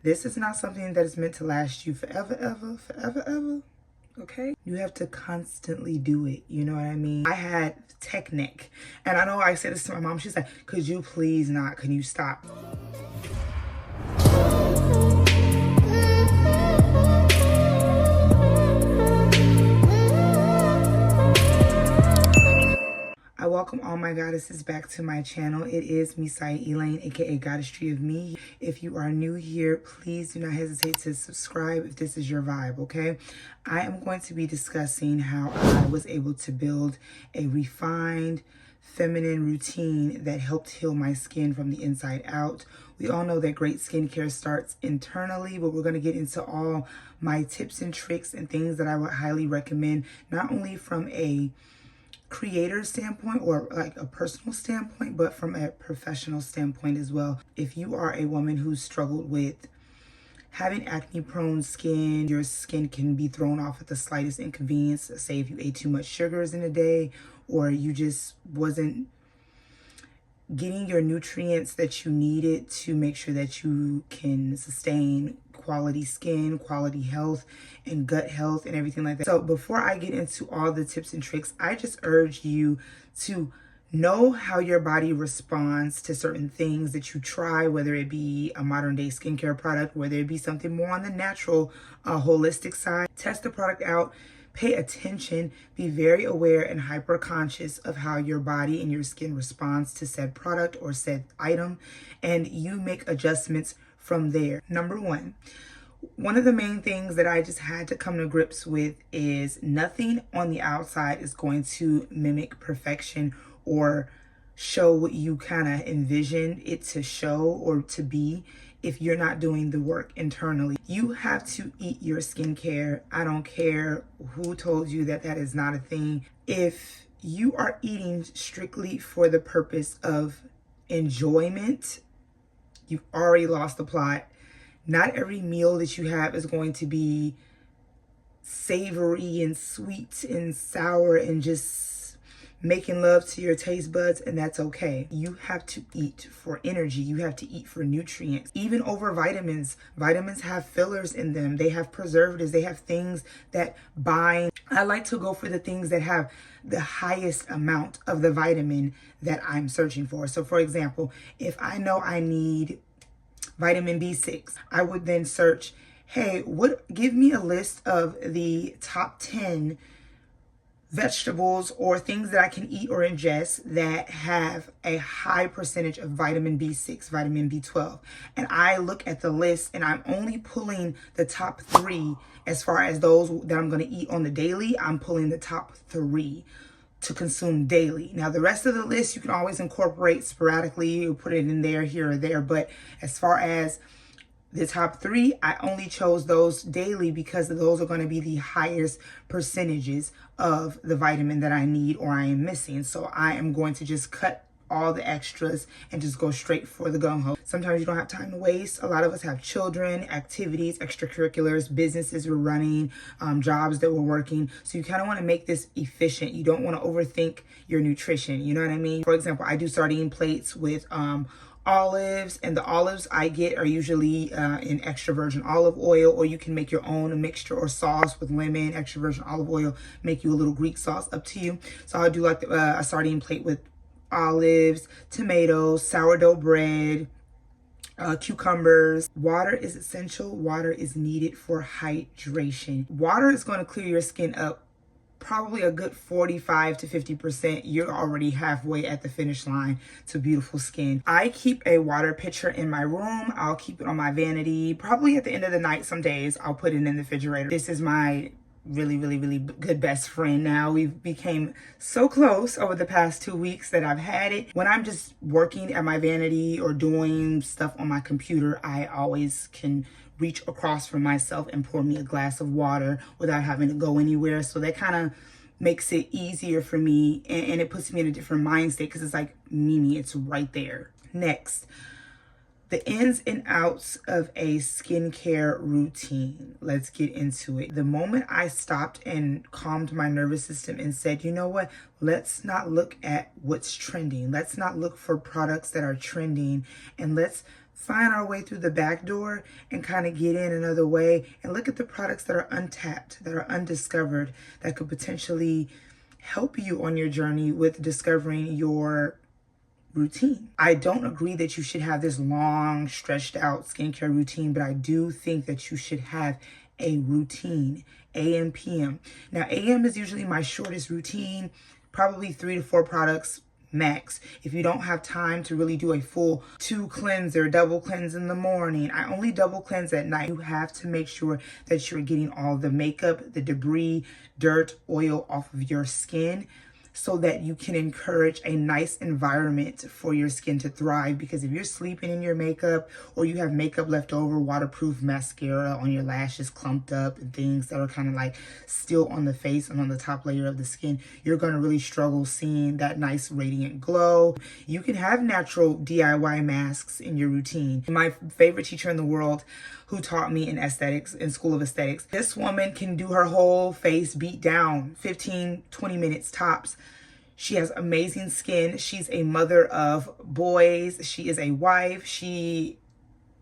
This is not something that is meant to last you forever, ever. Okay? You have to constantly do it. You know what I mean? I had tech neck. And I know I said this to my mom. She's like, could you please not? Can you stop? I welcome all my goddesses back to my channel. It is Mecyia.elaine, aka Goddessry of Me. If you are new here, please do not hesitate to subscribe if this is your vibe, okay? I am going to be discussing how I was able to build a refined, feminine routine that helped heal my skin from the inside out. We all know that great skincare starts internally, but we're going to get into all my tips and tricks and things that I would highly recommend, not only from a creator standpoint or like a personal standpoint, but from a professional standpoint as well. If you are a woman who's struggled with having acne prone skin, your skin can be thrown off at the slightest inconvenience. Say if you ate too much sugars in a day, or you just wasn't getting your nutrients that you needed to make sure that you can sustain quality skin, quality health, and gut health and everything like that. So before I get into all the tips and tricks, I just urge you to know how your body responds to certain things that you try, whether it be a modern day skincare product, whether it be something more on the natural, holistic side. Test the product out. Pay attention, be very aware and hyper conscious of how your body and your skin responds to said product or said item, and you make adjustments from there. Number one of the main things that I just had to come to grips with is nothing on the outside is going to mimic perfection or show what you kind of envision it to show or to be if you're not doing the work internally. You have to eat your skincare. I don't care who told you that that is not a thing. If you are eating strictly for the purpose of enjoyment, you've already lost the plot. Not every meal that you have is going to be savory and sweet and sour and just making love to your taste buds, and that's okay. You have to eat for energy. You have to eat for nutrients. Even over vitamins. Vitamins have fillers in them. They have preservatives. They have things that bind. I like to go for the things that have the highest amount of the vitamin that I'm searching for. So for example, if I know I need vitamin B6, I would then search, hey, give me a list of the top 10 vegetables or things that I can eat or ingest that have a high percentage of vitamin B6, vitamin B12. And I look at the list and I'm only pulling the top 3 as far as those that I'm going to eat on the daily. I'm pulling the top 3 to consume daily. Now, the rest of the list, you can always incorporate sporadically or put it in there, here or there. But as far as the top 3, I only chose those daily because those are going to be the highest percentages of the vitamin that I need or I am missing. So I am going to just cut all the extras and just go straight for the gung-ho. Sometimes you don't have time to waste. A lot of us have children, activities, extracurriculars, businesses we're running, jobs that we're working. So you kind of want to make this efficient. You don't want to overthink your nutrition. You know what I mean? For example, I do sardine plates with olives, and the olives I get are usually in extra virgin olive oil, or you can make your own mixture or sauce with lemon, extra virgin olive oil, make you a little Greek sauce, up to you. So I'll do like a sardine plate with olives, tomatoes, sourdough bread, cucumbers. Water is essential. Water is needed for hydration. Water is going to clear your skin up probably a good 45 to 50%. You're already halfway at the finish line to beautiful skin. I keep a water pitcher in my room. I'll keep it on my vanity. Probably at the end of the night, some days I'll put it in the refrigerator. This is my really good best friend now. We've became so close over the past 2 weeks that I've had it. When I'm just working at my vanity or doing stuff on my computer, I always can reach across from myself and pour me a glass of water without having to go anywhere. So that kind of makes it easier for me, and it puts me in a different mind state because it's like, Mimi, it's right there. Next, the ins and outs of a skincare routine. Let's get into it. The moment I stopped and calmed my nervous system and said, you know what, let's not look at what's trending. Let's not look for products that are trending, and let's find our way through the back door and kind of get in another way and look at the products that are untapped, that are undiscovered, that could potentially help you on your journey with discovering your routine. I don't agree that you should have this long, stretched out skincare routine, but I do think that you should have a routine, AM, PM. Now, AM is usually my shortest routine, probably 3 to 4 products max. If you don't have time to really do a full 2 cleanser, double cleanse in the morning, I only double cleanse at night. You have to make sure that you're getting all the makeup, the debris, dirt, oil off of your skin, so that you can encourage a nice environment for your skin to thrive. Because if you're sleeping in your makeup, or you have makeup left over, waterproof mascara on your lashes clumped up and things that are kind of like still on the face and on the top layer of the skin, you're going to really struggle seeing that nice radiant glow. You can have natural DIY masks in your routine. My favorite teacher in the world, who taught me in aesthetics, in School of Aesthetics, this woman can do her whole face beat down 15-20 minutes tops. She has amazing skin. She's a mother of boys. She is a wife. She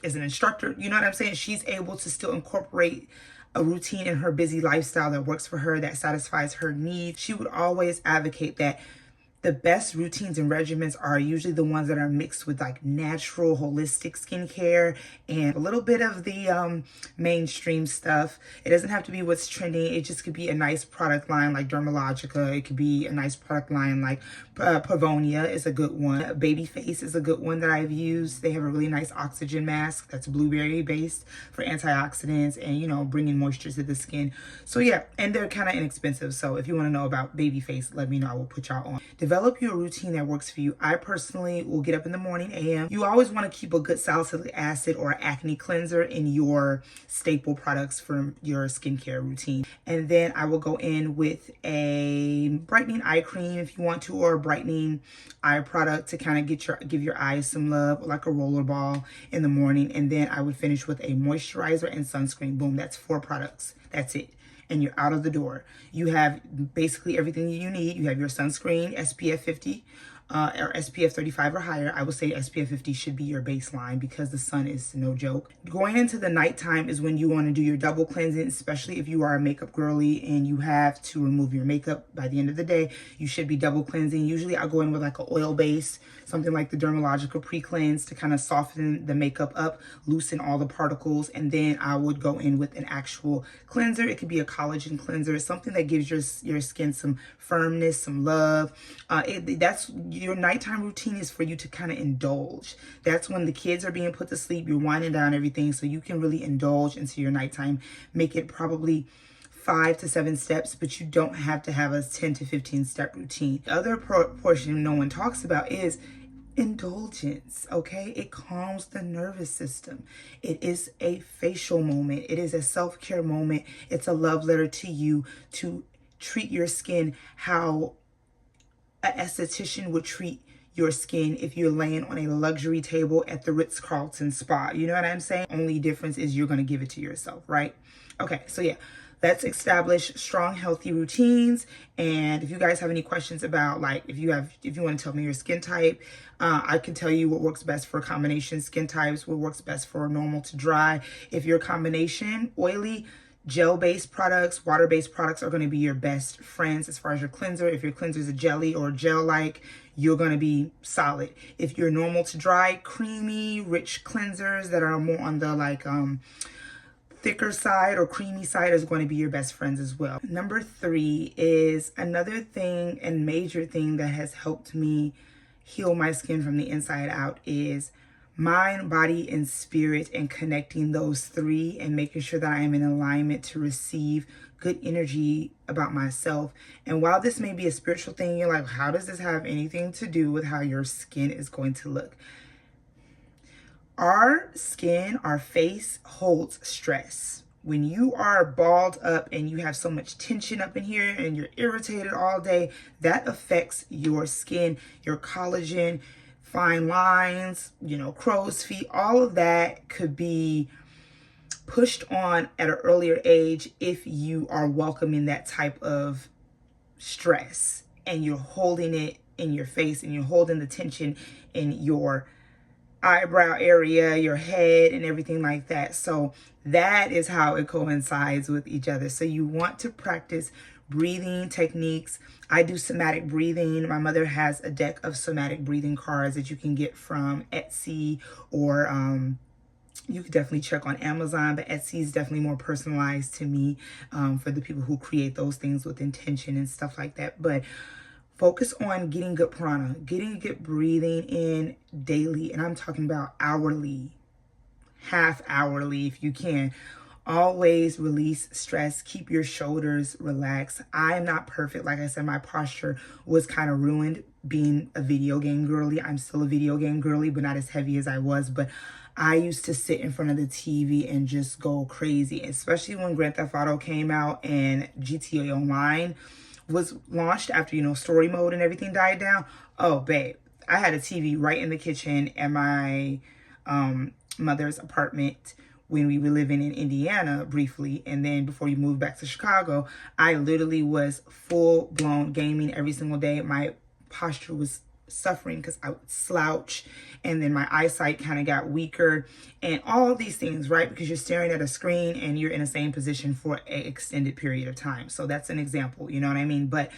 is an instructor. You know what I'm saying? She's able to still incorporate a routine in her busy lifestyle that works for her, that satisfies her needs. She would always advocate that the best routines and regimens are usually the ones that are mixed with like natural, holistic skincare and a little bit of the mainstream stuff. It doesn't have to be what's trending. It just could be a nice product line like Dermalogica. It could be a nice product line like Pavonia is a good one. Babyface is a good one that I've used. They have a really nice oxygen mask that's blueberry based for antioxidants and, you know, bringing moisture to the skin. So yeah, and they're kind of inexpensive. So if you want to know about Babyface, let me know. I will put y'all on. Develop your routine that works for you. I personally will get up in the morning, AM. You always want to keep a good salicylic acid or acne cleanser in your staple products for your skincare routine. And then I will go in with a brightening eye cream if you want to, or a brightening eye product to kind of give your eyes some love, like a roller ball in the morning. And then I would finish with a moisturizer and sunscreen. Boom, that's 4 products. That's it. And you're out of the door. You have basically everything you need. You have your sunscreen, SPF 50 or SPF 35 or higher. I would say SPF 50 should be your baseline because the sun is no joke. Going into the nighttime is when you want to do your double cleansing, especially if you are a makeup girly and you have to remove your makeup by the end of the day. You should be double cleansing. Usually I'll go in with like an oil base, something like the Dermalogica pre-cleanse to kind of soften the makeup up, loosen all the particles, and then I would go in with an actual cleanser. It could be a collagen cleanser, something that gives your skin some firmness, some love. That's your nighttime routine, is for you to kind of indulge. That's when the kids are being put to sleep, you're winding down everything, so you can really indulge into your nighttime. Make it probably 5 to 7 steps, but you don't have to have a 10 to 15 step routine. The other portion no one talks about is indulgence. Okay, it calms the nervous system. It is a facial moment. It is a self-care moment. It's a love letter to you to treat your skin how an esthetician would treat your skin if you're laying on a luxury table at the Ritz-Carlton spa. You know what I'm saying? Only difference is you're going to give it to yourself, right? Okay, so yeah, let's establish strong, healthy routines. And if you guys have any questions about, like, if you want to tell me your skin type, I can tell you what works best for combination skin types, what works best for normal to dry. If you're combination, oily, gel-based products, water-based products are going to be your best friends as far as your cleanser. If your cleanser is a jelly or gel-like, you're going to be solid. If you're normal to dry, creamy, rich cleansers that are more on the like thicker side or creamy side is going to be your best friends as well. Number 3 is another thing and major thing that has helped me heal my skin from the inside out is mind, body, and spirit, and connecting those 3 and making sure that I am in alignment to receive good energy about myself. And while this may be a spiritual thing, you're like, how does this have anything to do with how your skin is going to look? Our skin, our face holds stress. When you are balled up and you have so much tension up in here and you're irritated all day, that affects your skin, your collagen, fine lines, you know, crow's feet. All of that could be pushed on at an earlier age if you are welcoming that type of stress and you're holding it in your face and you're holding the tension in your eyebrow area, your head, and everything like that. So that is how it coincides with each other. So you want to practice breathing techniques. I do somatic breathing. My mother has a deck of somatic breathing cards that you can get from Etsy, or you could definitely check on Amazon, but Etsy is definitely more personalized to me, for the people who create those things with intention and stuff like that. But focus on getting good prana, getting good breathing in daily. And I'm talking about hourly, half hourly if you can. Always release stress. Keep your shoulders relaxed. I am not perfect. Like I said, my posture was kind of ruined being a video game girly. I'm still a video game girly, but not as heavy as I was. But I used to sit in front of the TV and just go crazy, especially when Grand Theft Auto came out and GTA Online was launched after, story mode and everything died down. Oh, babe, I had a TV right in the kitchen at my mother's apartment when we were living in Indiana briefly. And then before you moved back to Chicago, I literally was full blown gaming every single day. My posture was suffering because I would slouch, and then my eyesight kind of got weaker, and all of these things, right? Because you're staring at a screen and you're in the same position for an extended period of time. So that's an example, you know what I mean? But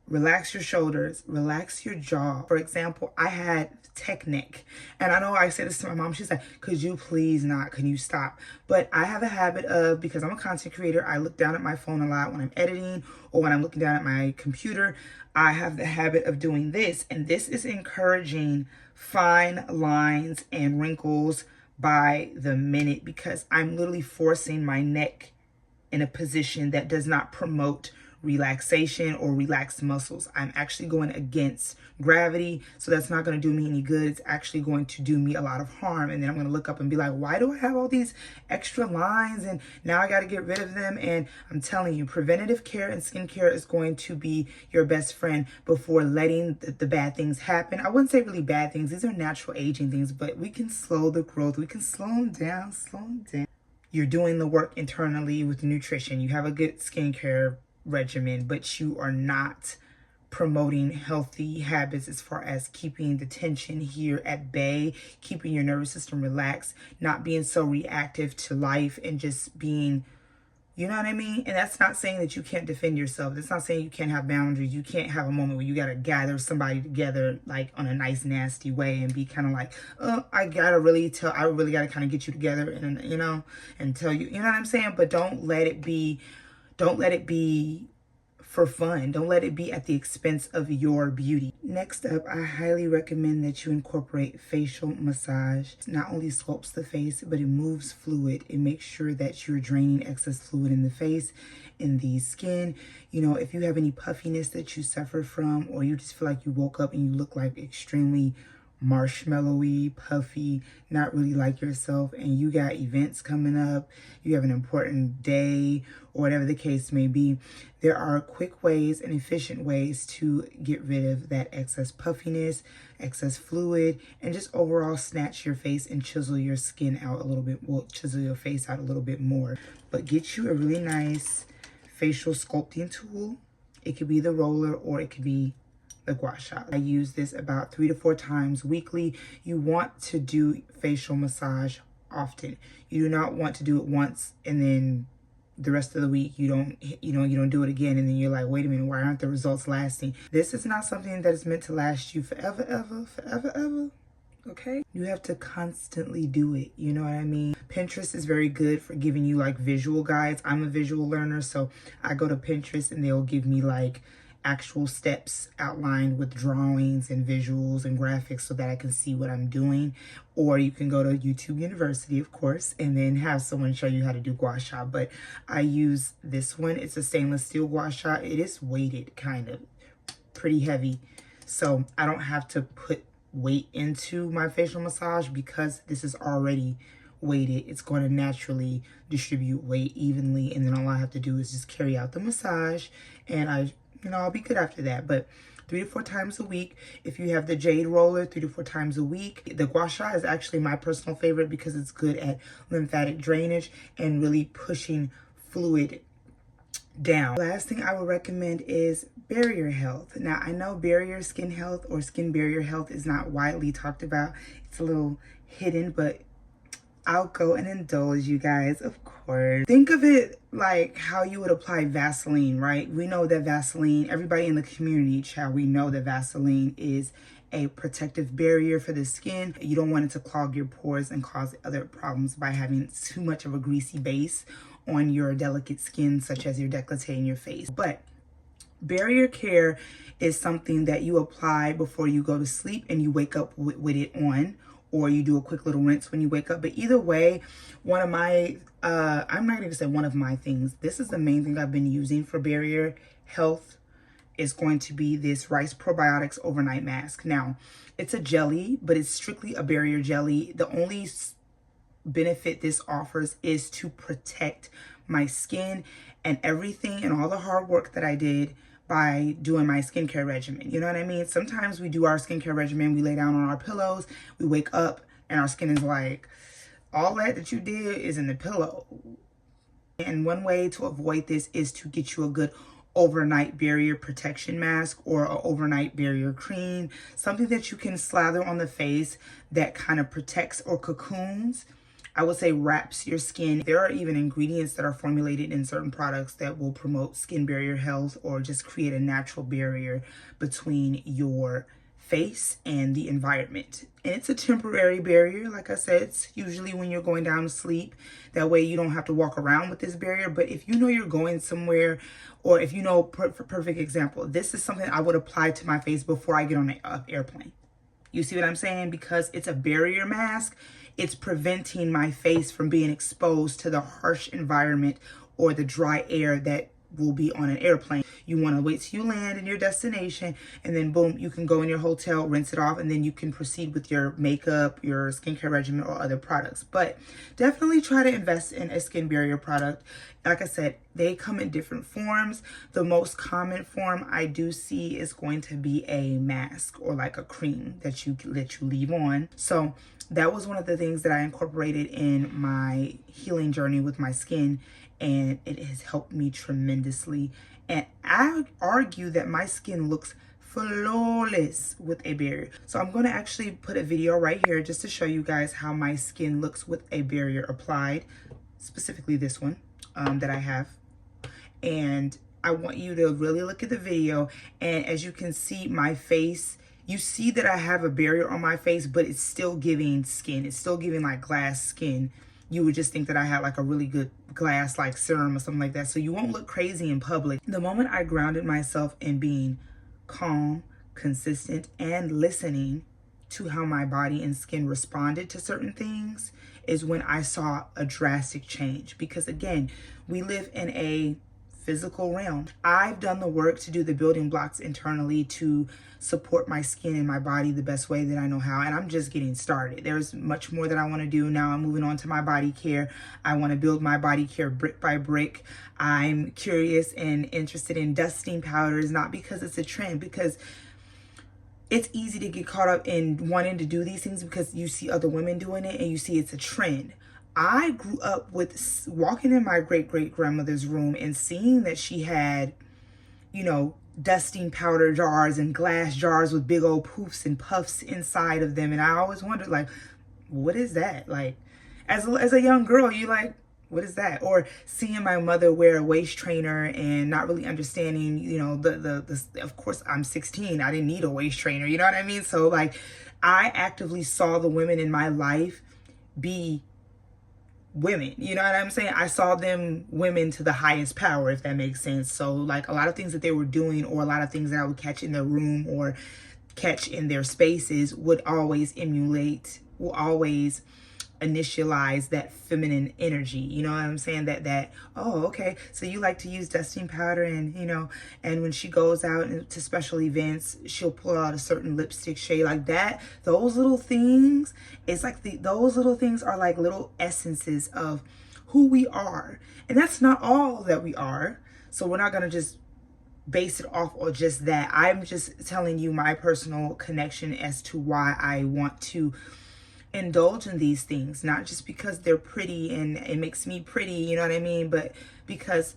relax your shoulders, relax your jaw. For example, I had tech neck, and I know I said this to my mom. She's like, could you please not, can you stop? But I have a habit of, because I'm a content creator, I look down at my phone a lot when I'm editing or when I'm looking down at my computer. I have the habit of doing this, and this is encouraging fine lines and wrinkles by the minute, because I'm literally forcing my neck in a position that does not promote relaxation or relaxed muscles. I'm actually going against gravity, so that's not going to do me any good. It's actually going to do me a lot of harm, and then I'm going to look up and be like, why do I have all these extra lines, and now I got to get rid of them? And I'm telling you, preventative care and skincare is going to be your best friend before letting the bad things happen. I wouldn't say really bad things. These are natural aging things, but we can slow the growth. We can slow them down, slow them down. You're doing the work internally with nutrition. You have a good skincare regimen, but you are not promoting healthy habits as far as keeping the tension here at bay, keeping your nervous system relaxed, not being so reactive to life, and just being, you know what I mean? And that's not saying that you can't defend yourself. That's not saying you can't have boundaries. You can't have a moment where you got to gather somebody together like on a nice, nasty way and be kind of like, oh, I really got to kind of get you together and, and tell you, you know what I'm saying? But don't let it be for fun. Don't let it be at the expense of your beauty. Next up, I highly recommend that you incorporate facial massage. It not only sculpts the face, but it moves fluid. It makes sure that you're draining excess fluid in the face, in the skin. If you have any puffiness that you suffer from, or you just feel like you woke up and you look like extremely marshmallowy, puffy, not really like yourself, and you got events coming up, you have an important day, or whatever the case may be, there are quick ways and efficient ways to get rid of that excess puffiness, excess fluid, and just overall snatch your face and chisel your skin out a little bit, chisel your face out a little bit more. But get you a really nice facial sculpting tool. It could be the roller, or it could be the gua sha. I use this about 3 to 4 times weekly. You want to do facial massage often. You do not want to do it once and then the rest of the week you don't do it again, and then you're like, wait a minute, why aren't the results lasting? This is not something that is meant to last you forever, ever. Okay? You have to constantly do it. You know what I mean? Pinterest is very good for giving you like visual guides. I'm a visual learner, so I go to Pinterest and they'll give me like actual steps outlined with drawings and visuals and graphics so that I can see what I'm doing. Or you can go to YouTube University, of course, and then have someone show you how to do gua sha. But I use this one. It's a stainless steel gua sha. It is weighted, kind of pretty heavy, so I don't have to put weight into my facial massage because this is already weighted. It's going to naturally distribute weight evenly, and then all I have to do is just carry out the massage, and I'll be good after that. But 3 to 4 times a week. If you have the jade roller, 3 to 4 times a week. The gua sha is actually my personal favorite because it's good at lymphatic drainage and really pushing fluid down. Last thing I would recommend is barrier health. Now, I know barrier skin health or skin barrier health is not widely talked about. It's a little hidden, but I'll go and indulge you guys, of course. Think of it like how you would apply Vaseline, right? We know that Vaseline, everybody in the community, child, we know that Vaseline is a protective barrier for the skin. You don't want it to clog your pores and cause other problems by having too much of a greasy base on your delicate skin, such as your décolleté and your face. But barrier care is something that you apply before you go to sleep and you wake up with it on, or you do a quick little rinse when you wake up. But either way, one of my, I'm not going to say one of my things, this is the main thing I've been using for barrier health, is going to be this Rice Probiotics Overnight Mask. Now, it's a jelly, but it's strictly a barrier jelly. The only benefit this offers is to protect my skin and everything and all the hard work that I did by doing my skincare regimen. You know what I mean? Sometimes we do our skincare regimen, we lay down on our pillows, we wake up and our skin is like, all that you did is in the pillow. And one way to avoid this is to get you a good overnight barrier protection mask or an overnight barrier cream, something that you can slather on the face that kind of protects or cocoons, I would say wraps your skin. There are even ingredients that are formulated in certain products that will promote skin barrier health or just create a natural barrier between your face and the environment. And it's a temporary barrier. Like I said, it's usually when you're going down to sleep. That way you don't have to walk around with this barrier. But if you know you're going somewhere, or if you know, for perfect example, this is something I would apply to my face before I get on an airplane. You see what I'm saying? Because it's a barrier mask, it's preventing my face from being exposed to the harsh environment or the dry air that will be on an airplane. You want to wait till you land in your destination, and then boom, you can go in your hotel, rinse it off, and then you can proceed with your makeup, your skincare regimen, or other products. But definitely try to invest in a skin barrier product. Like I said, they come in different forms. The most common form I do see is going to be a mask or like a cream that you leave on. So that was one of the things that I incorporated in my healing journey with my skin, and it has helped me tremendously. And I would argue that my skin looks flawless with a barrier. So I'm going to actually put a video right here just to show you guys how my skin looks with a barrier applied, specifically this one that I have. And I want you to really look at the video, and as you can see, my face, you see that I have a barrier on my face, but it's still giving skin. It's still giving like glass skin. You would just think that I had like a really good glass like serum or something like that. So you won't look crazy in public. The moment I grounded myself in being calm, consistent, and listening to how my body and skin responded to certain things is when I saw a drastic change. Because again, we live in a physical realm. I've done the work to do the building blocks internally to support my skin and my body the best way that I know how, and I'm just getting started. There's much more that I want to do. Now I'm moving on to my body care. I want to build my body care brick by brick. I'm curious and interested in dusting powders, not because it's a trend, because it's easy to get caught up in wanting to do these things because you see other women doing it and you see it's a trend. I grew up with walking in my great-great-grandmother's room and seeing that she had, you know, dusting powder jars and glass jars with big old poofs and puffs inside of them. And I always wondered, like, what is that? Like, as a young girl, you like, what is that? Or seeing my mother wear a waist trainer and not really understanding, you know, the of course, I'm 16. I didn't need a waist trainer. You know what I mean? So, like, I actively saw the women in my life be women, you know what I'm saying? I saw them women to the highest power, if that makes sense. So like a lot of things that they were doing, or a lot of things that I would catch in their room or catch in their spaces, would always emulate, will always initialize that feminine energy. You know what I'm saying? That oh, okay, so you like to use dusting powder, and you know, and when she goes out to special events, she'll pull out a certain lipstick shade like that. Those little things, it's like those little things are like little essences of who we are, and that's not all that we are. So we're not gonna just base it off or just that. I'm just telling you my personal connection as to why I want to indulge in these things, not just because they're pretty and it makes me pretty, you know what I mean, but because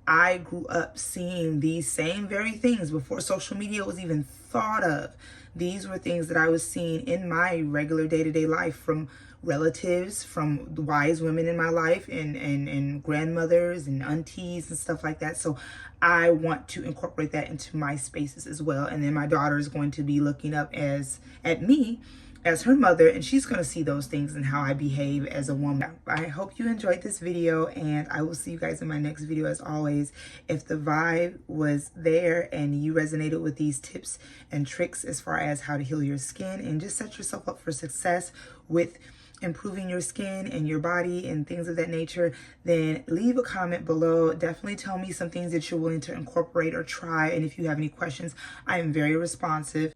I grew up seeing these same very things before social media was even thought of. These were things that I was seeing in my regular day-to-day life from relatives, from the wise women in my life, and grandmothers and aunties and stuff like that. So I want to incorporate that into my spaces as well. And then my daughter is going to be looking up at me as her mother, and she's going to see those things and how I behave as a woman. I hope you enjoyed this video, and I will see you guys in my next video. As always, if the vibe was there and you resonated with these tips and tricks as far as how to heal your skin and just set yourself up for success with improving your skin and your body and things of that nature, then leave a comment below. Definitely tell me some things that you're willing to incorporate or try, and if you have any questions, I am very responsive.